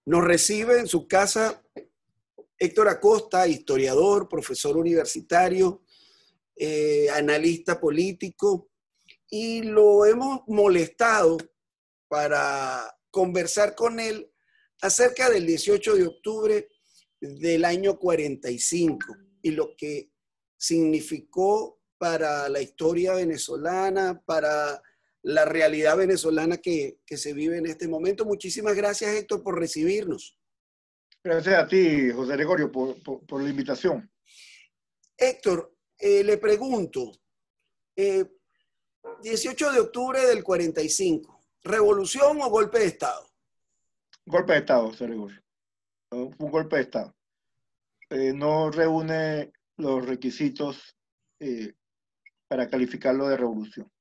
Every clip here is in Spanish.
Nos recibe en su casa Héctor Acosta, historiador, profesor universitario, analista político, y lo hemos molestado para conversar con él acerca del 18 de octubre del año 45 y lo que significó para la historia venezolana, para la realidad venezolana que se vive en este momento. Muchísimas gracias, Héctor, por recibirnos. Gracias a ti, José Gregorio, por la invitación. Héctor, le pregunto, 18 de octubre del 45, ¿revolución o golpe de Estado? Golpe de Estado, José Gregorio. Fue un golpe de Estado. No reúne los requisitos para calificarlo de revolución.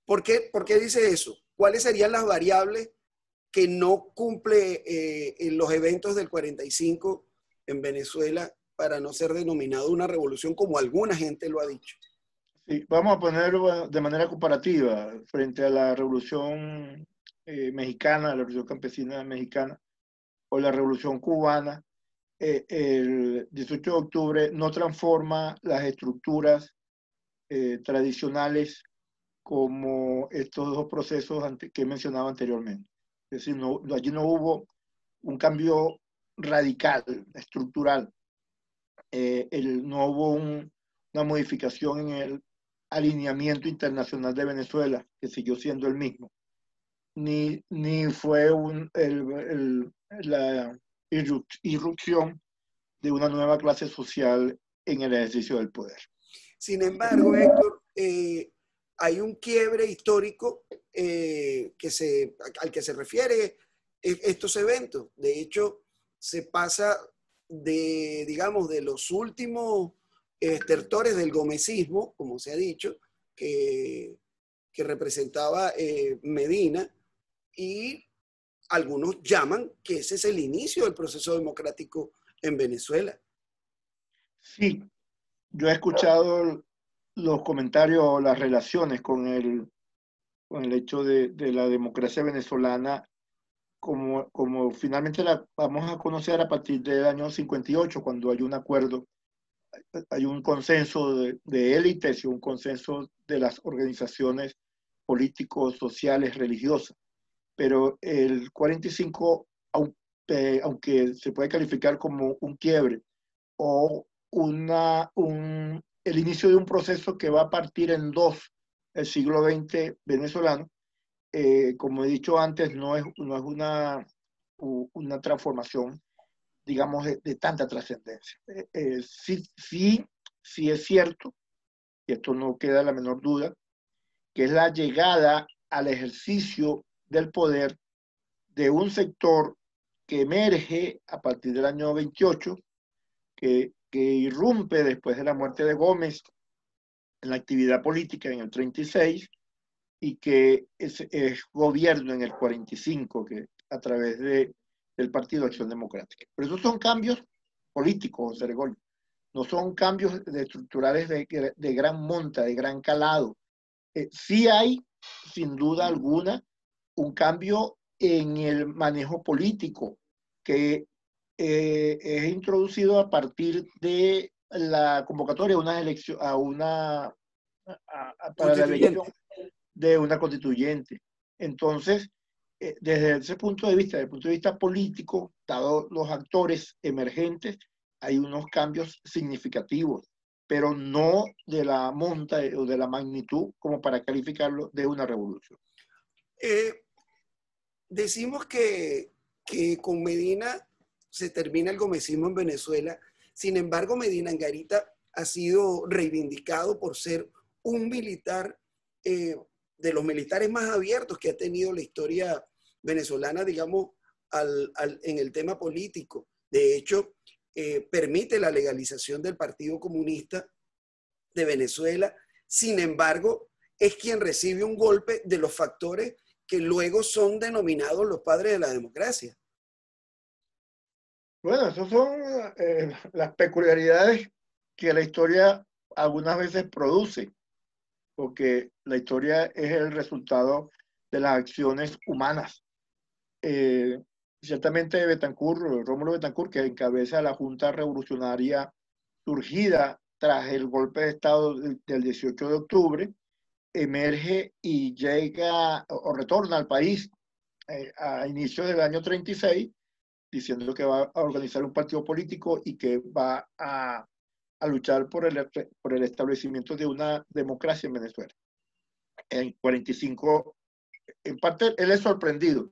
¿Por qué dice eso? ¿Cuáles serían las variables que no cumple en los eventos del 45 en Venezuela para no ser denominado una revolución como alguna gente lo ha dicho? Sí, vamos a ponerlo de manera comparativa frente a la revolución mexicana, la revolución campesina mexicana o la revolución cubana. El 18 de octubre no transforma las estructuras tradicionales como estos dos procesos que he mencionado anteriormente. Es decir, allí no hubo un cambio radical, estructural. No hubo una modificación en el alineamiento internacional de Venezuela, que siguió siendo el mismo. Ni fue la irrupción de una nueva clase social en el ejercicio del poder. Sin embargo, Héctor, hay un quiebre histórico al que se refiere estos eventos. De hecho, se pasa digamos, de los últimos estertores del gomecismo, como se ha dicho, que representaba Medina, y algunos llaman que ese es el inicio del proceso democrático en Venezuela. Sí, yo he escuchado los comentarios o las relaciones con el hecho de la democracia venezolana como finalmente la vamos a conocer a partir del año 58, cuando hay un acuerdo, hay un consenso de élites y un consenso de las organizaciones políticos, sociales, religiosas. Pero el 45, aunque se puede calificar como un quiebre o el inicio de un proceso que va a partir en dos el siglo XX venezolano, como he dicho antes, no es una transformación, digamos, de tanta trascendencia. Sí es cierto, y esto no queda la menor duda, que es la llegada al ejercicio del poder de un sector que emerge a partir del año 28, que irrumpe después de la muerte de Gómez en la actividad política en el 36 y que es gobierno en el 45 a través del Partido Acción Democrática. Pero esos son cambios políticos, José Gregorio. No son cambios estructurales de gran monta, de gran calado. Sí hay, sin duda alguna, un cambio en el manejo político que es introducido a partir de la convocatoria para la elección de una constituyente. Entonces, desde ese punto de vista, desde el punto de vista político, dado los actores emergentes, hay unos cambios significativos, pero no de la monta o de la magnitud como para calificarlo de una revolución. Decimos que con Medina se termina el gomecismo en Venezuela. Sin embargo, Medina Angarita ha sido reivindicado por ser un militar, de los militares más abiertos que ha tenido la historia venezolana, digamos, en el tema político. De hecho, permite la legalización del Partido Comunista de Venezuela. Sin embargo, es quien recibe un golpe de los factores que luego son denominados los padres de la democracia. Bueno, esas son las peculiaridades que la historia algunas veces produce, porque la historia es el resultado de las acciones humanas. ciertamente Betancourt, Rómulo Betancourt, que encabeza la Junta Revolucionaria surgida tras el golpe de Estado del 18 de octubre, emerge y llega o retorna al país a inicios del año 36, diciendo que va a organizar un partido político y que va a luchar por el establecimiento de una democracia en Venezuela. En 45, en parte, él es sorprendido.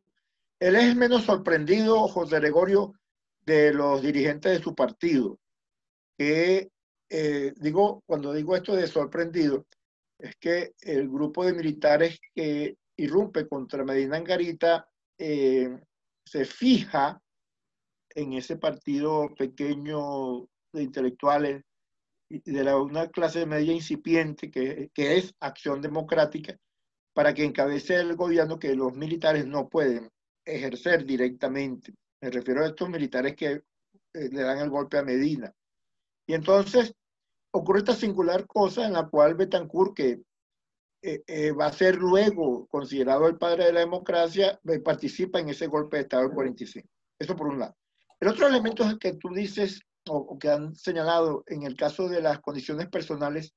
Él es menos sorprendido, José Gregorio, de los dirigentes de su partido, que cuando digo esto de sorprendido, es que el grupo de militares que irrumpe contra Medina Angarita se fija en ese partido pequeño de intelectuales y de una clase media incipiente que es Acción Democrática, para que encabece el gobierno que los militares no pueden ejercer directamente. Me refiero a estos militares que le dan el golpe a Medina. Y entonces ocurre esta singular cosa en la cual Betancourt, que va a ser luego considerado el padre de la democracia, participa en ese golpe de Estado del 45. Eso por un lado. El otro elemento es el que tú dices, o que han señalado en el caso de las condiciones personales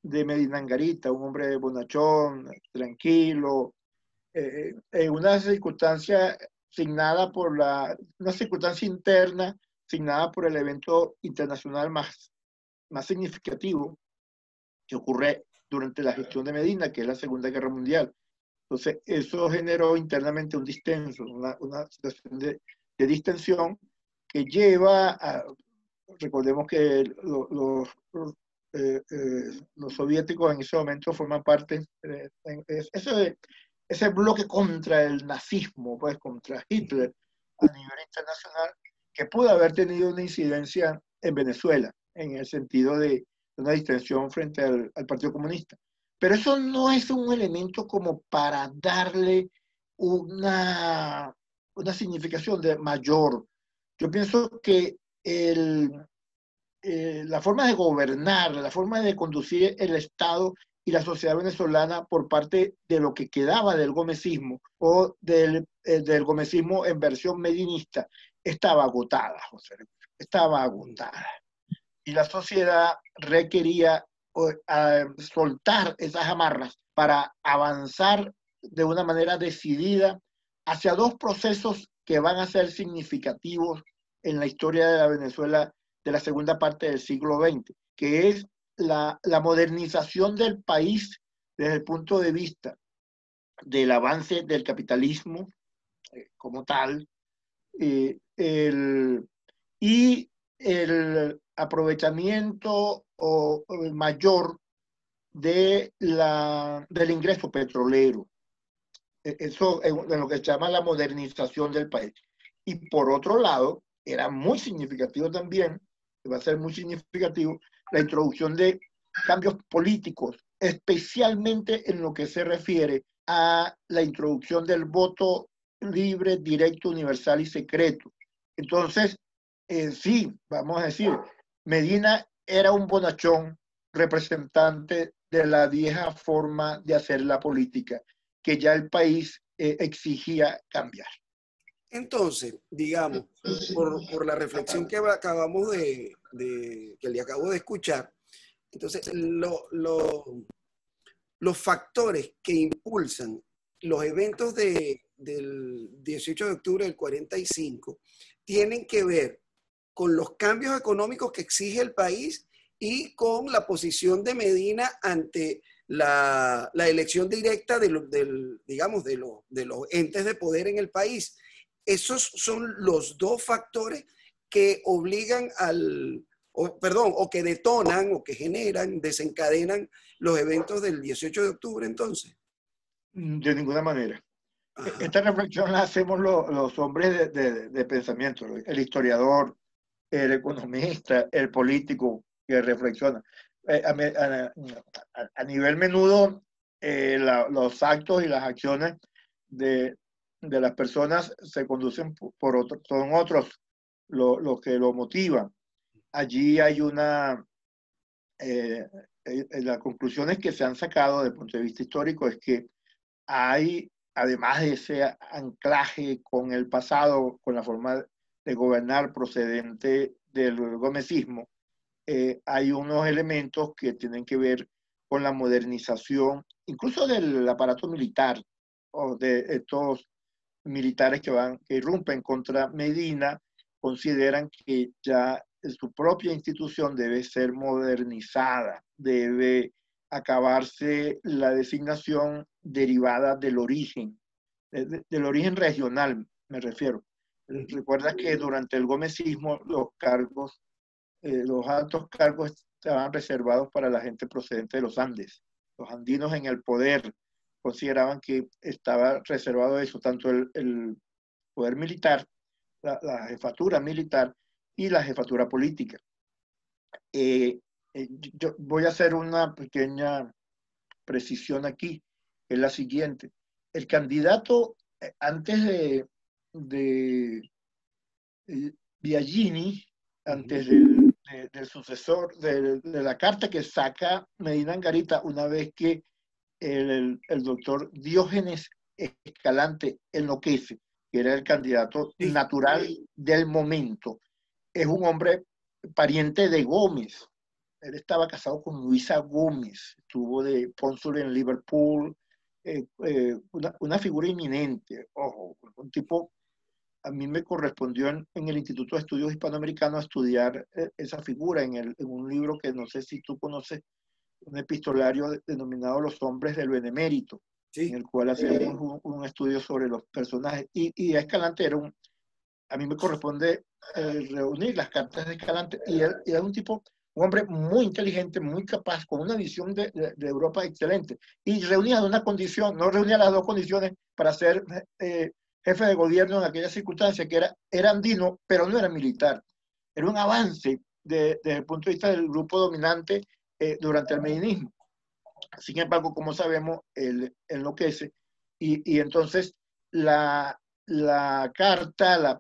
de Medina Angarita, un hombre bonachón, tranquilo, en una circunstancia signada por una circunstancia interna signada por el evento internacional más significativo que ocurre durante la gestión de Medina, que es la Segunda Guerra Mundial. Entonces, eso generó internamente un distenso, una situación de distensión que lleva a, recordemos que los soviéticos en ese momento forman parte de ese bloque contra el nazismo, pues contra Hitler a nivel internacional, que pudo haber tenido una incidencia en Venezuela, en el sentido de una distensión frente al Partido Comunista. Pero eso no es un elemento como para darle una significación mayor. Yo pienso que la forma de gobernar, la forma de conducir el Estado y la sociedad venezolana por parte de lo que quedaba del gomecismo o del gomecismo en versión medinista estaba agotada, José, estaba agotada. Y la sociedad requería soltar esas amarras para avanzar de una manera decidida hacia dos procesos que van a ser significativos en la historia de la Venezuela de la segunda parte del siglo XX, que es la modernización del país desde el punto de vista del avance del capitalismo como tal, y el aprovechamiento mayor del ingreso petrolero. Eso es lo que se llama la modernización del país. Y por otro lado, era muy significativo también, va a ser muy significativo, la introducción de cambios políticos, especialmente en lo que se refiere a la introducción del voto libre, directo, universal y secreto. Entonces, sí, vamos a decir, Medina era un bonachón representante de la vieja forma de hacer la política, que ya el país exigía cambiar. Entonces, digamos, por la reflexión que acabamos que le acabo de escuchar, entonces los factores que impulsan los eventos del 18 de octubre del 45 tienen que ver con los cambios económicos que exige el país y con la posición de Medina ante la elección directa de los entes de poder en el país. Esos son los dos factores que obligan o que detonan o que generan, desencadenan los eventos del 18 de octubre, entonces. De ninguna manera. Ajá. Esta reflexión la hacemos los hombres de pensamiento, el historiador, el economista, el político que reflexiona. A nivel menudo, los actos y las acciones de las personas se conducen por otros, son otros los que lo motivan. Allí hay las conclusiones que se han sacado desde el punto de vista histórico es que hay además de ese anclaje con el pasado, con la forma de gobernar procedente del gomecismo, hay unos elementos que tienen que ver con la modernización, incluso del aparato militar, o de estos militares que irrumpen contra Medina, consideran que ya su propia institución debe ser modernizada, debe acabarse la designación derivada del origen regional, me refiero. Recuerda que durante el gomecismo los altos cargos estaban reservados para la gente procedente de los Andes. Los andinos en el poder consideraban que estaba reservado eso, tanto el poder militar, la jefatura militar y la jefatura política. Yo voy a hacer una pequeña precisión aquí, que es la siguiente. El candidato, antes de Biagini, antes del sucesor, de la carta que saca Medina Angarita una vez que el doctor Diógenes Escalante enloquece, que era el candidato natural del momento. Es un hombre pariente de Gómez. Él estaba casado con Luisa Gómez, estuvo de cónsul en Liverpool, una figura inminente, ojo, un tipo. A mí me correspondió en el Instituto de Estudios Hispanoamericanos estudiar esa figura en un libro que no sé si tú conoces, un epistolario denominado Los Hombres del Benemérito, en el cual hacemos un estudio sobre los personajes. Y Escalante a mí me corresponde reunir las cartas de Escalante, y él era un hombre muy inteligente, muy capaz, con una visión de Europa excelente, y reunía una condición, no reunía las dos condiciones para ser jefe de gobierno en aquella circunstancia, que era andino, pero no era militar. Era un avance desde el punto de vista del grupo dominante durante el medinismo. Sin embargo, como sabemos, él enloquece, y entonces la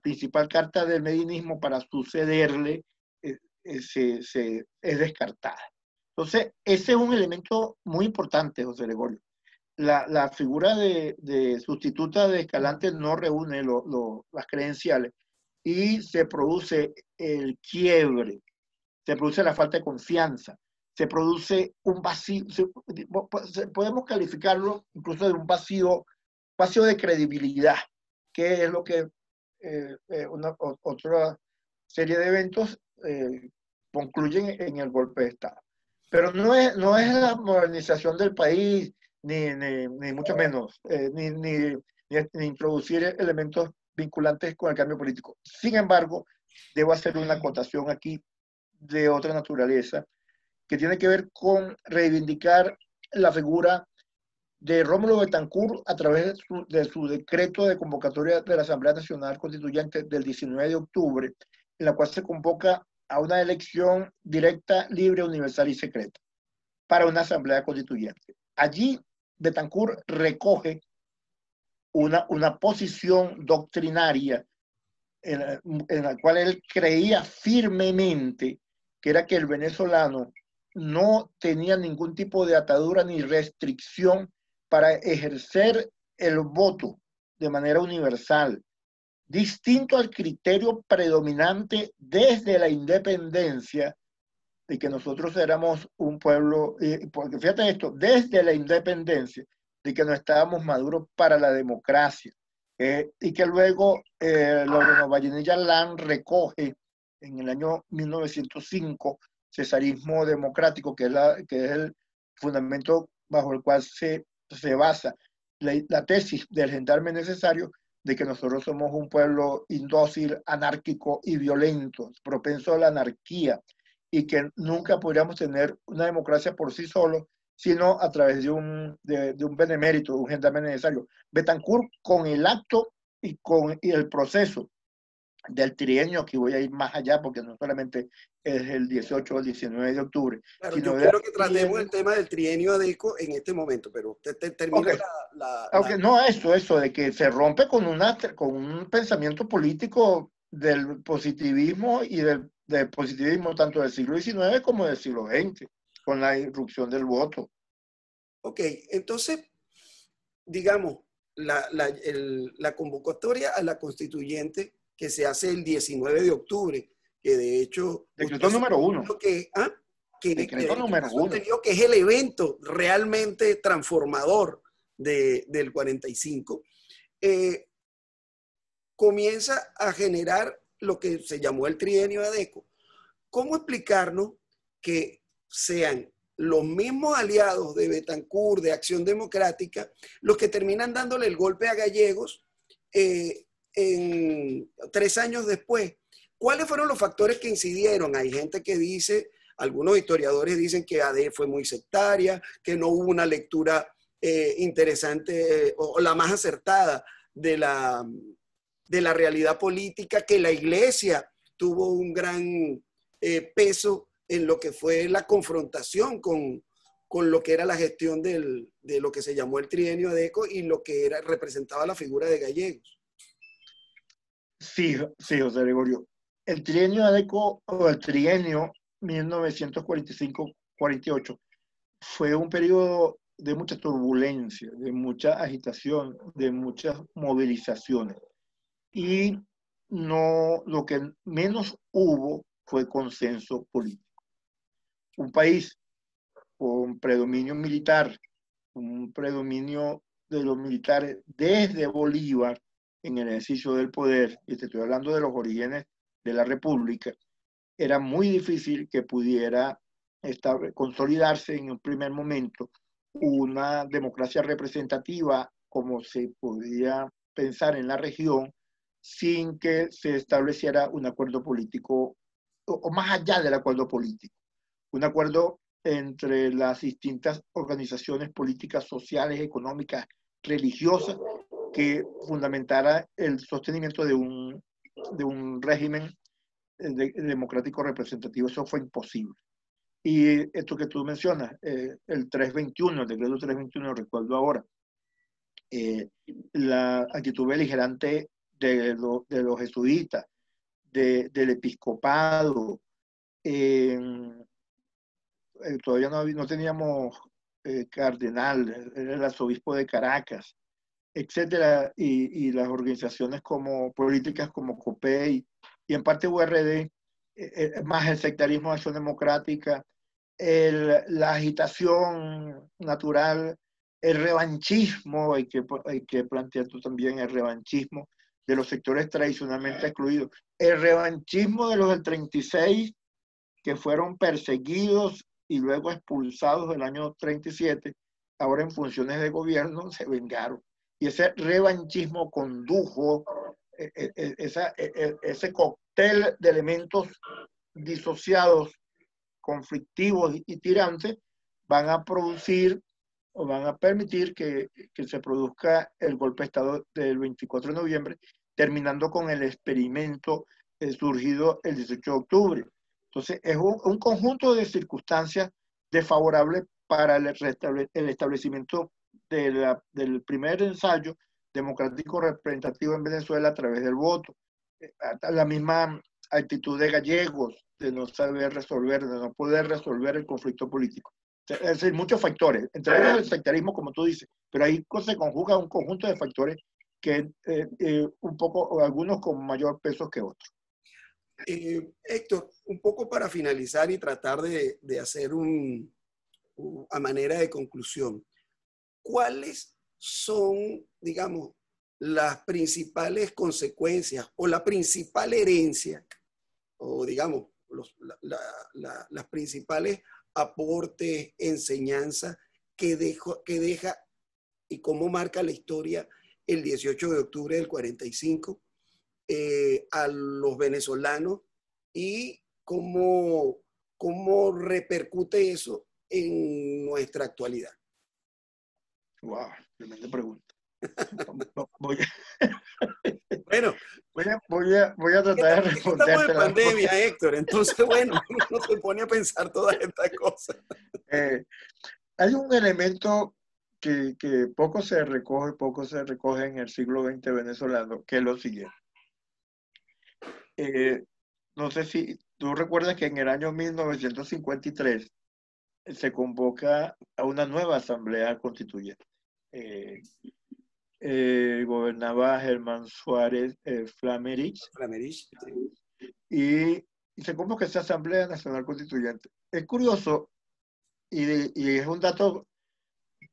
principal carta del medinismo para sucederle es descartada. Entonces, ese es un elemento muy importante, José Gregorio. La figura de sustituta de Escalante no reúne las credenciales, y se produce el quiebre, se produce la falta de confianza, se produce un vacío, podemos calificarlo incluso de un vacío de credibilidad, que es lo que otra serie de eventos concluyen en el golpe de Estado. Pero no es la modernización del país, ni mucho menos, ni introducir elementos vinculantes con el cambio político. Sin embargo, debo hacer una acotación aquí de otra naturaleza, que tiene que ver con reivindicar la figura de Rómulo Betancourt a través de su decreto de convocatoria de la Asamblea Nacional Constituyente del 19 de octubre, en la cual se convoca a una elección directa, libre, universal y secreta para una Asamblea Constituyente. Allí Betancourt recoge una posición doctrinaria en la cual él creía firmemente, que era que el venezolano no tenía ningún tipo de atadura ni restricción para ejercer el voto de manera universal, distinto al criterio predominante desde la independencia, de que nosotros éramos un pueblo, porque fíjate esto, desde la independencia, de que no estábamos maduros para la democracia, y que luego Laureano Vallenilla Lan recoge en el año 1905 cesarismo democrático, que es el fundamento bajo el cual se basa la tesis del gendarme necesario, de que nosotros somos un pueblo indócil, anárquico y violento, propenso a la anarquía, y que nunca podríamos tener una democracia por sí solo, sino a través de un benemérito, de un gendarme necesario. Betancourt, con el acto y el proceso del trienio, que voy a ir más allá porque no solamente es el 18 o el 19 de octubre. Claro, sino yo quiero que tratemos el tema del trienio ADECO en este momento, pero usted termina okay. No, eso de que se rompe con un pensamiento político del positivismo y del positivismo tanto del siglo XIX como del siglo XX, con la irrupción del voto. Ok, entonces, digamos, la convocatoria a la constituyente que se hace el 19 de octubre, que de hecho... Decreto número 1. Decreto número 1. Que es el evento realmente transformador del 45, comienza a generar lo que se llamó el trienio ADECO. ¿Cómo explicarnos que sean los mismos aliados de Betancourt, de Acción Democrática, los que terminan dándole el golpe a Gallegos 3 años después? ¿Cuáles fueron los factores que incidieron? Hay gente que dice, algunos historiadores dicen que AD fue muy sectaria, que no hubo una lectura interesante o la más acertada de la realidad política, que la iglesia tuvo un gran peso en lo que fue la confrontación con lo que era la gestión de lo que se llamó el trienio ADECO y lo que representaba la figura de Gallegos. Sí, José Gregorio. El trienio ADECO o el trienio 1945-48 fue un periodo de mucha turbulencia, de mucha agitación, de muchas movilizaciones. Y lo que menos hubo fue consenso político. Un país con predominio militar, un predominio de los militares desde Bolívar en el ejercicio del poder, y te estoy hablando de los orígenes de la República, era muy difícil que pudiera consolidarse en un primer momento una democracia representativa como se podía pensar en la región, sin que se estableciera un acuerdo político, o más allá del acuerdo político, un acuerdo entre las distintas organizaciones políticas, sociales, económicas, religiosas, que fundamentara el sostenimiento de un régimen democrático representativo. Eso fue imposible. Y esto que tú mencionas, el 321, el decreto 321, recuerdo ahora, la actitud beligerante de los jesuitas, del episcopado, todavía no teníamos cardenal, era el arzobispo de Caracas, etcétera, y las organizaciones políticas como COPEI y en parte URD, más el sectarismo de Acción Democrática, la agitación natural, el revanchismo, hay que plantear tú también el revanchismo de los sectores tradicionalmente excluidos, el revanchismo de los del 36 que fueron perseguidos y luego expulsados del año 37, ahora en funciones de gobierno se vengaron. Y ese revanchismo condujo ese cóctel de elementos disociados, conflictivos y tirantes, van a producir o van a permitir que se produzca el golpe de Estado del 24 de noviembre, terminando con el experimento surgido el 18 de octubre. Entonces, es un conjunto de circunstancias desfavorables para el establecimiento del primer ensayo democrático representativo en Venezuela a través del voto. La misma actitud de Gallegos, de no saber resolver, de no poder resolver el conflicto político. Es decir, muchos factores, entre ellos el sectarismo, como tú dices, pero ahí se conjuga un conjunto de factores que un poco, algunos con mayor peso que otros. Héctor, un poco para finalizar y tratar de hacer a manera de conclusión, ¿cuáles son, digamos, las principales consecuencias o la principal herencia o, digamos, las principales aportes, enseñanzas que deja y cómo marca la historia el 18 de octubre del 45 a los venezolanos y cómo repercute eso en nuestra actualidad? Wow, tremenda pregunta. Bueno, voy a tratar de responder. Estamos en pandemia, Héctor, entonces, bueno, uno se pone a pensar todas estas cosas. Hay un elemento que poco se recoge en el siglo XX venezolano, que es lo siguiente. No sé si tú recuerdas que en el año 1953 se convoca a una nueva asamblea constituyente. Gobernaba Germán Suárez Flamerich. Flamerich, sí. Y se convoca esa Asamblea Nacional Constituyente. Es curioso y es un dato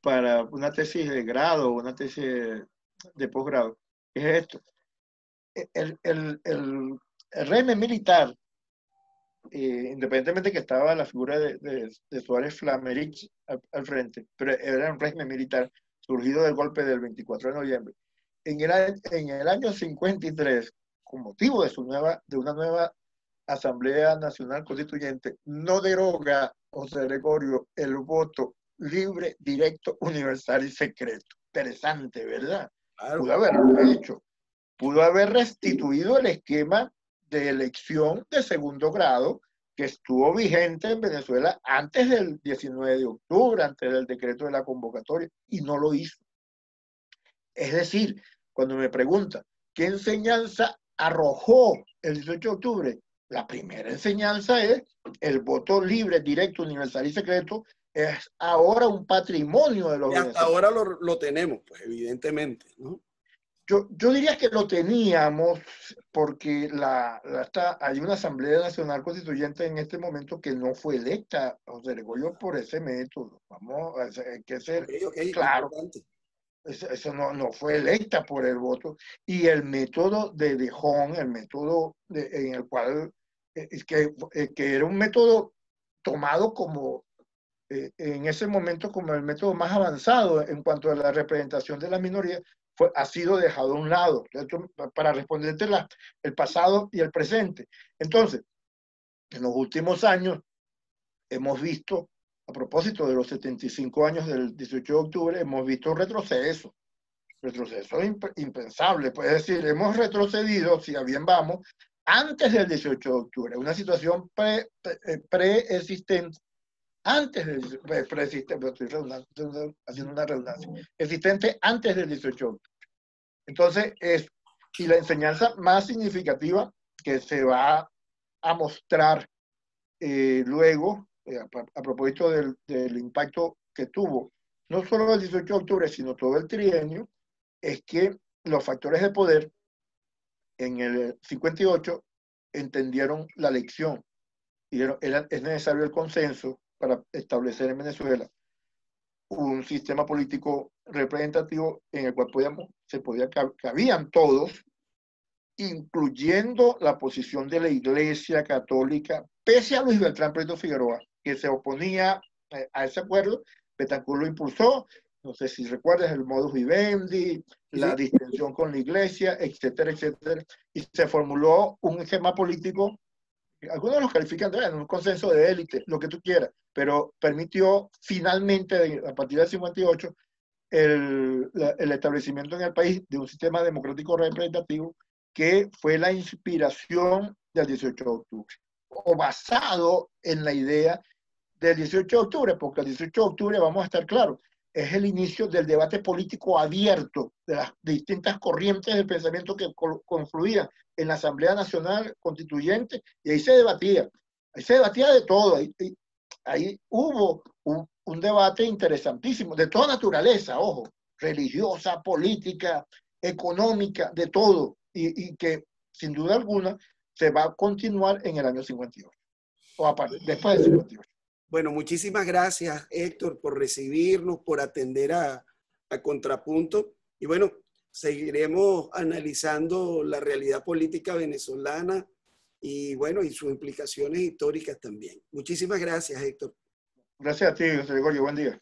para una tesis de grado o una tesis de posgrado. Es esto. El régimen militar, independientemente que estaba la figura de Suárez Flamerich al frente, pero era un régimen militar surgido del golpe del 24 de noviembre. En el año 53, con motivo de una nueva Asamblea Nacional Constituyente, no deroga, José Gregorio, el voto libre, directo, universal y secreto. Interesante, ¿verdad? Claro. Pudo haberlo hecho. Pudo haber restituido el esquema de elección de segundo grado que estuvo vigente en Venezuela antes del 19 de octubre, antes del decreto de la convocatoria, y no lo hizo. Es decir, cuando me preguntan, ¿qué enseñanza arrojó el 18 de octubre? La primera enseñanza es el voto libre, directo, universal y secreto es ahora un patrimonio de los Y hasta venezolanos. ahora lo tenemos, pues evidentemente, ¿no? Yo diría que lo teníamos porque hay una Asamblea Nacional Constituyente en este momento que no fue electa, José Gregorio, por ese método. Vamos, hay que ser claro. Importante. Eso no fue electa por el voto. Y el método de Dejón, el método en el cual, que era un método tomado como, en ese momento como el método más avanzado en cuanto a la representación de la minoría, ha sido dejado a un lado. Esto, para responderte el pasado y el presente. Entonces, en los últimos años hemos visto, a propósito de los 75 años del 18 de octubre, hemos visto un retroceso impensable. Es decir, hemos retrocedido, si a bien vamos, antes del 18 de octubre, una situación preexistente, antes del preexistente, estoy haciendo una redundancia, existente antes del 18 de octubre. Entonces, y la enseñanza más significativa que se va a mostrar luego, a propósito del impacto que tuvo, no solo el 18 de octubre, sino todo el trienio, es que los factores de poder en el 58 entendieron la lección y es necesario el consenso para establecer en Venezuela un sistema político representativo en el cual cabían todos, incluyendo la posición de la Iglesia Católica, pese a Luis Beltrán Prieto Figueroa, que se oponía a ese acuerdo. Betancourt lo impulsó, no sé si recuerdas, el modus vivendi, la distensión con la Iglesia, etcétera, etcétera, y se formuló un esquema político, algunos los califican de un consenso de élite, lo que tú quieras, pero permitió finalmente, a partir del 58, el establecimiento en el país de un sistema democrático representativo que fue la inspiración del 18 de octubre, o basado en la idea del 18 de octubre, porque el 18 de octubre, vamos a estar claros, es el inicio del debate político abierto de las distintas corrientes del pensamiento que confluían en la Asamblea Nacional Constituyente, y ahí se debatía de todo, ahí hubo un debate interesantísimo, de toda naturaleza, ojo, religiosa, política, económica, de todo, y que sin duda alguna se va a continuar en el año 58, o después del 58. Bueno, muchísimas gracias, Héctor, por recibirnos, por atender a Contrapunto. Y bueno, seguiremos analizando la realidad política venezolana y bueno, y sus implicaciones históricas también. Muchísimas gracias, Héctor. Gracias a ti, José Gregorio. Buen día.